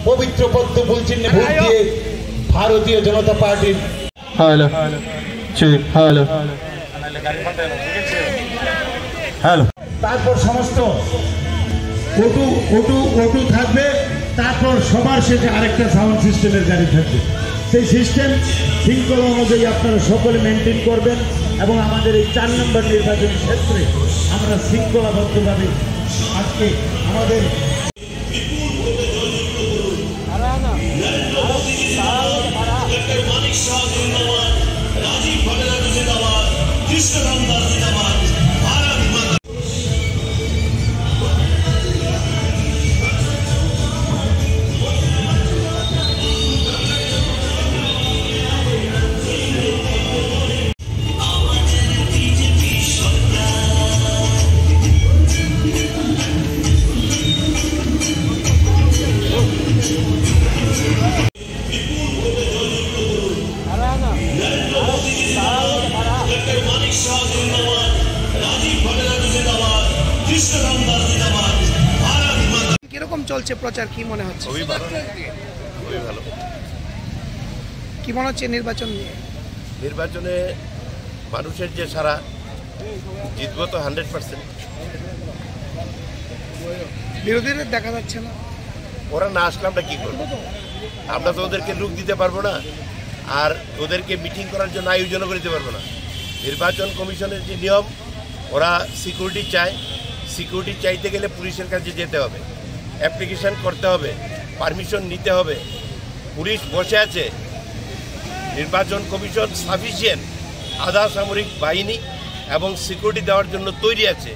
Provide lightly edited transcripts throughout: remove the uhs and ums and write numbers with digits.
পবিত্র পদ্ম ফুল চিহ্নে ভোট দিয়ে ভারতীয় জনতা পার্টির হ্যালো হ্যালো হ্যালো তারপর সমস্ত ওটু থাকবে। তারপর সবার শেষে আরেকটা সাউন্ড সিস্টেমের গাড়ি থাকবে। সেই সিস্টেম শৃঙ্খলা অনুযায়ী আপনারা সকলে মেনটেন করবেন এবং আমাদের এই 4 নম্বর নির্বাচনী ক্ষেত্রে আমরা শৃঙ্খলাবদ্ধভাবে আজকে আমাদের কিরকম চলছে প্রচার, কি মনে হচ্ছে? খুবই ভালো। কি মনে হচ্ছে নির্বাচনে মানুষের যে সারা জিতব তো 100%। বিরোধীদের দেখা যাচ্ছে না, ওরা না আসলে আমরা কি করবো? আমরা তো ওদেরকে লুক দিতে পারবো না, আর ওদেরকে মিটিং করার জন্য আয়োজনও করতে পারবো না। নির্বাচন কমিশনের যে নিয়ম, ওরা সিকিউরিটি চায়। সিকিউরিটি চাইতে গেলে পুলিশের কাছে যেতে হবে, অ্যাপ্লিকেশন করতে হবে, পারমিশন নিতে হবে। পুলিশ বসে আছে, নির্বাচন কমিশন সাফিসিয়েন্ট আধা সামরিক বাহিনী এবং সিকিউরিটি দেওয়ার জন্য তৈরি আছে।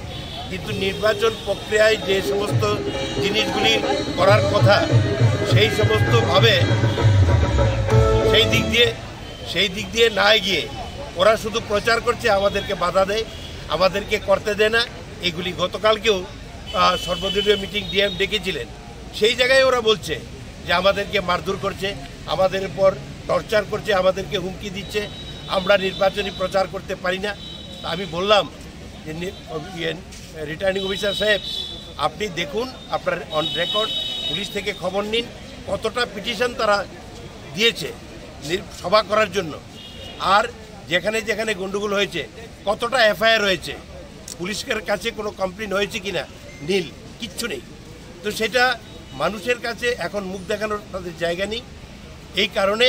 কিন্তু নির্বাচন প্রক্রিয়ায় যে সমস্ত জিনিসগুলি করার কথা সেই সমস্তভাবে সেই দিক দিয়ে না এগিয়ে ওরা শুধু প্রচার করছে, আমাদেরকে বাধা দেয়, আমাদেরকে করতে দেয় না। এগুলি গতকালকেও সর্বদলীয় মিটিং ডিএম ডেকেছিলেন, সেই জায়গায় ওরা বলছে যে আমাদেরকে মারধর করছে, আমাদের উপর টর্চার করছে, আমাদেরকে হুমকি দিচ্ছে, আমরা নির্বাচনী প্রচার করতে পারি না। আমি বললাম যে রিটার্নিং অফিসার সাহেব, আপনি দেখুন, আপনার অন রেকর্ড পুলিশ থেকে খবর নিন কতটা পিটিশন তারা দিয়েছে সভা করার জন্য, আর যেখানে যেখানে গন্ডগোল হয়েছে কতটা এফআইআর হয়েছে, পুলিশের কাছে কোনো কমপ্লেন হয়েছে কিনা, নীল কিচ্ছু নেই। তো সেটা মানুষের কাছে এখন মুখ দেখানোর তাদের জায়গা নেই। এই কারণে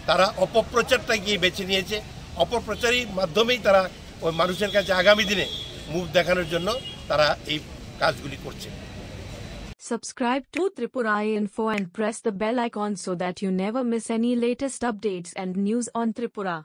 তারা অপপ্রচারটা গিয়ে বেছে নিয়েছে। অপপ্রচারের মাধ্যমেই তারা ওই মানুষের কাছে আগামী দিনে মুখ দেখানোর জন্য তারা এই কাজগুলি করছে। Subscribe to Tripura Info and press the bell icon so that you never miss any latest updates and news on Tripura.